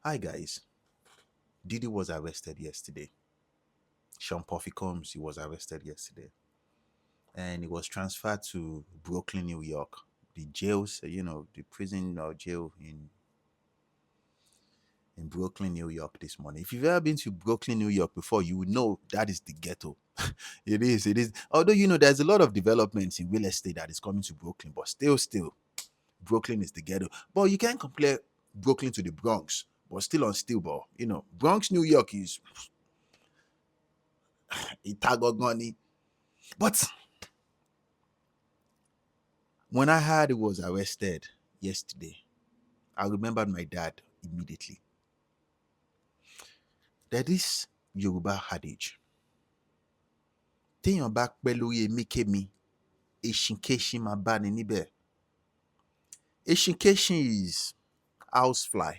Hi guys, Diddy was arrested yesterday. Sean Puffy Combs, he was arrested yesterday, and he was transferred to Brooklyn, New York. The jails, the prison or jail in Brooklyn, New York this morning. If you've ever been to Brooklyn, New York before, you would know that is the ghetto. It is. Although there's a lot of developments in real estate that is coming to Brooklyn, but still, Brooklyn is the ghetto. But you can't compare Brooklyn to the Bronx, but still on still ball. Bronx, New York is Itagogoni. But when I heard he was arrested yesterday, I remembered my dad immediately. There is Yoruba adage. Téèyàn bá pẹ́ lórí èmíkémi, èṣìnkéṣìn máa bá ní níbẹ̀. Èṣìnkéṣìn is housefly.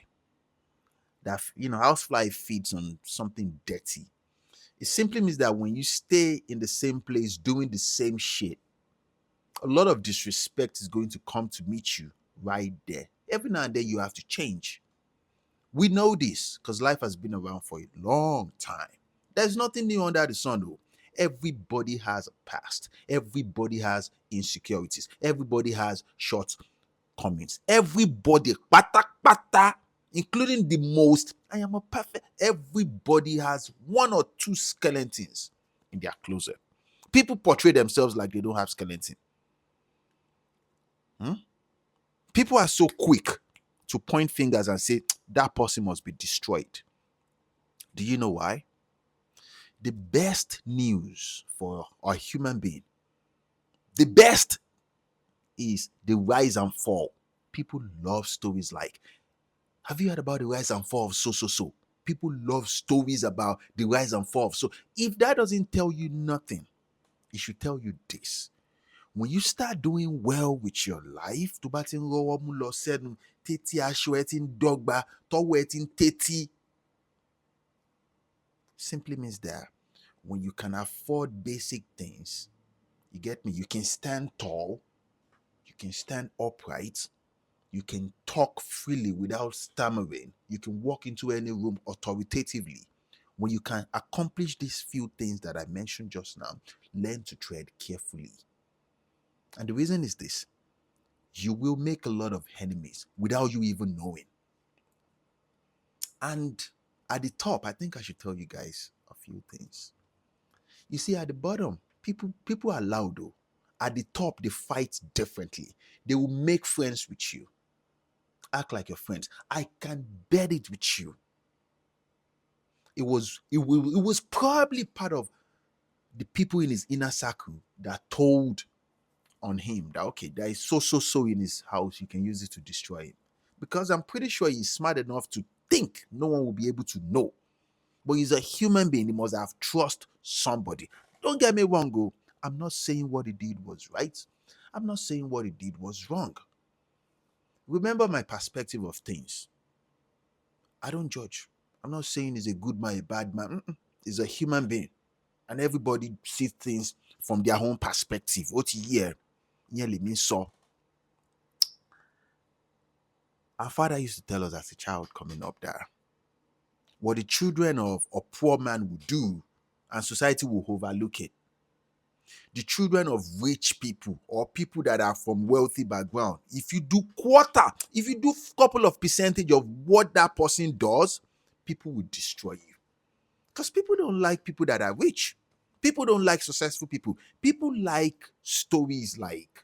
Housefly feeds on something dirty. It simply means that when you stay in the same place doing the same shit, a lot of disrespect is going to come to meet you right there. Every now and then you have to change. We know this because life has been around for a long time. There's nothing new under the sun, though. Everybody has a past. Everybody has insecurities. Everybody has shortcomings. Everybody, pata pata, including the most, I am a perfect. Everybody has one or two skeletons in their closet. People portray themselves like they don't have skeleton. People are so quick to point fingers and say that person must be destroyed. Do you know why? The best news for a human being, the best is the rise and fall. People love stories like, have you heard about the rise and fall of so? People love stories about the rise and fall of so. If that doesn't tell you nothing, it should tell you this. When you start doing well with your life, tó bá ti ń rọ́wọ́ mú lọ sẹ́nu, tétí aṣọ ẹ ti ń dọ́gba, tọ́wọ́ ẹ ti ń tétí, simply means that when you can afford basic things, you get me, you can stand tall, you can stand upright, you can talk freely without stammering, you can walk into any room authoritatively. When you can accomplish these few things that I mentioned just now, learn to tread carefully. And the reason is this: you will make a lot of enemies without you even knowing. And at the top, I think I should tell you guys a few things. You see, at the bottom, people are loud though. At the top, they fight differently. They will make friends with you. Act like your friends. I can bet it with you. It was probably part of the people in his inner circle that told on him that okay, there is so in his house, you can use it to destroy him. Because I'm pretty sure he's smart enough to think no one will be able to know. But he's a human being, he must have trust somebody. Don't get me wrong, go. I'm not saying what he did was right. I'm not saying what he did was wrong. Remember my perspective of things. I don't judge. I'm not saying he's a good man, a bad man. He's a human being. And everybody sees things from their own perspective. What year? Nearly means so. Our father used to tell us as a child coming up there what the children of a poor man would do, and society will overlook it. The children of rich people or people that are from wealthy background, if you do quarter, if you do couple of percentage of what that person does, people will destroy you. Because people don't like people that are rich. People don't like successful people. People like stories like,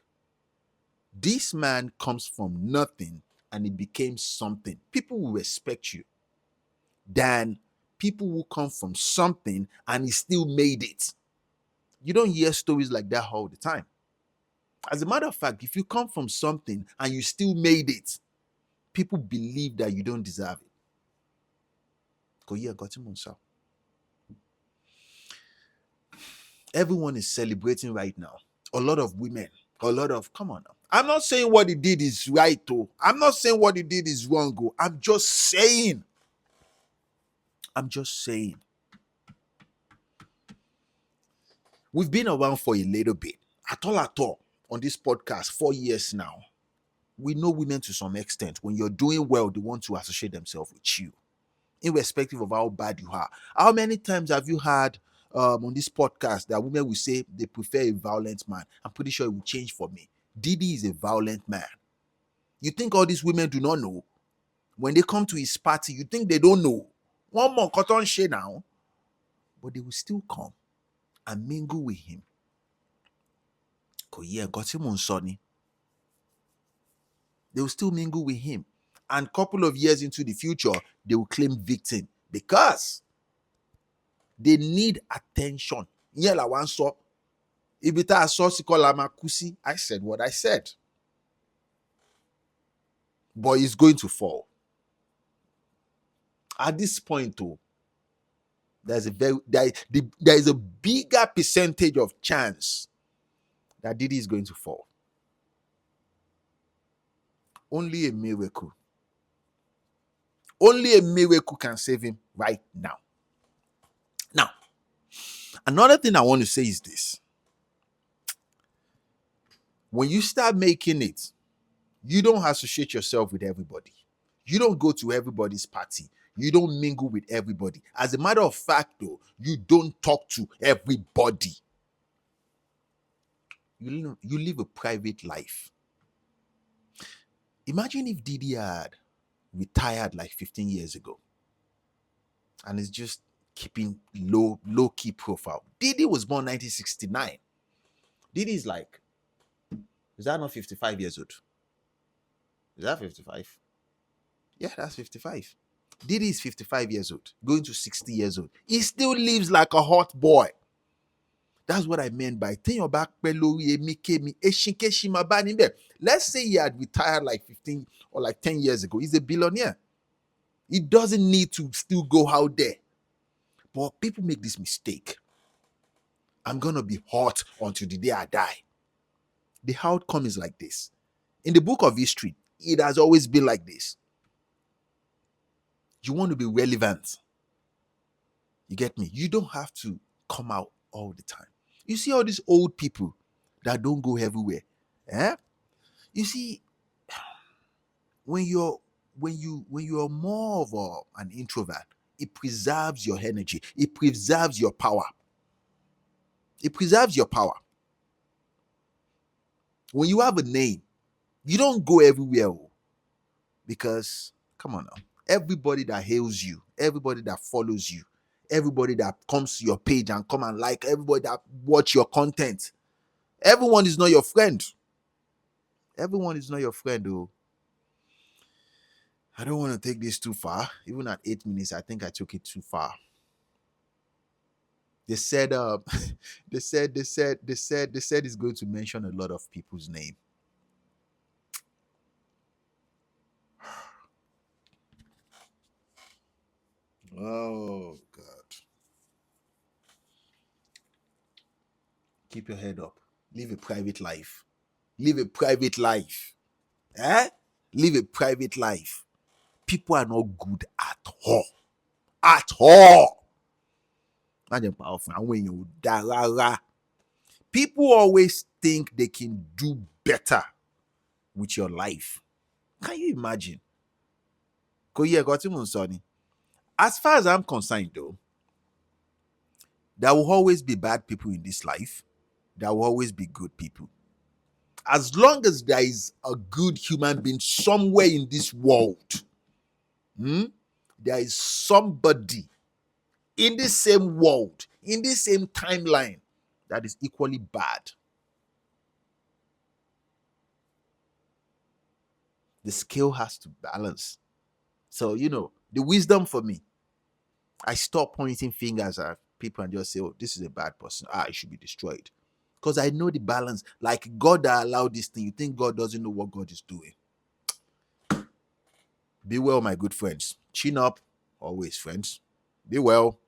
this man comes from nothing and he became something. People will respect you than people who come from something and he still made it. You don't hear stories like that all the time. As a matter of fact, if you come from something and you still made it, people believe that you don't deserve it. Everyone is celebrating right now. A lot of women, come on now. I'm not saying what he did is right, though. I'm not saying what he did is wrong, though. I'm just saying. We've been around for a little bit. At all, on this podcast, 4 years now. We know women to some extent. When you're doing well, they want to associate themselves with you. irrespective of how bad you are. How many times have you heard on this podcast that women will say they prefer a violent man? I'm pretty sure it will change for me. Diddy is a violent man. You think all these women do not know? When they come to his party, you think they don't know? One more cotton shade now, but they will still come and mingle with him. Yeah, got him on Sonny. They will still mingle with him. And a couple of years into the future, they will claim victim because they need attention. Yeah, like one saw. If it a sauce called Lamakusi, I said what I said. But it's going to fall. At this point, though, there is a bigger percentage of chance that Diddy is going to fall. Only a miracle. Only a miracle can save him right now. Now, another thing I want to say is this. When you start making it, you don't associate yourself with everybody. You don't go to everybody's party. You don't mingle with everybody. As a matter of fact, though, you don't talk to everybody. You live a private life. Imagine if Diddy had retired like 15 years ago and is just keeping low-key profile. Diddy was born 1969. Diddy is like, is that not 55 years old? Is that 55? Yeah, that's 55. Diddy is 55 years old, going to 60 years old. He still lives like a hot boy. That's what I meant by let's say he had retired like 15 or like 10 years ago. He's a billionaire. He doesn't need to still go out there. But people make this mistake. I'm going to be hot until the day I die. The outcome is like this. In the book of history, it has always been like this. You want to be relevant. You get me? You don't have to come out all the time. You see all these old people that don't go everywhere. Eh? You see, when you're more of an introvert, it preserves your energy. It preserves your power. It preserves your power. When you have a name, you don't go everywhere because, come on now, everybody that hails you, everybody that follows you, everybody that comes to your page and come and like, everybody that watch your content, everyone is not your friend. Everyone is not your friend, though. I don't want to take this too far. Even at 8 minutes, I think I took it too far. They said, they said it's going to mention a lot of people's name. Oh God! Keep your head up. Live a private life. Live a private life. Eh? Live a private life. People are not good at all. At all. People always think they can do better with your life. Can you imagine? As far as I'm concerned, though, there will always be bad people in this life. There will always be good people. As long as there is a good human being somewhere in this world, there is somebody in the same world, in the same timeline, that is equally bad. The scale has to balance. So, the wisdom for me, I stop pointing fingers at people and just say, oh, this is a bad person. It should be destroyed. Because I know the balance. Like God that allowed this thing. You think God doesn't know what God is doing. Be well, my good friends. Chin up. Always, friends. Be well.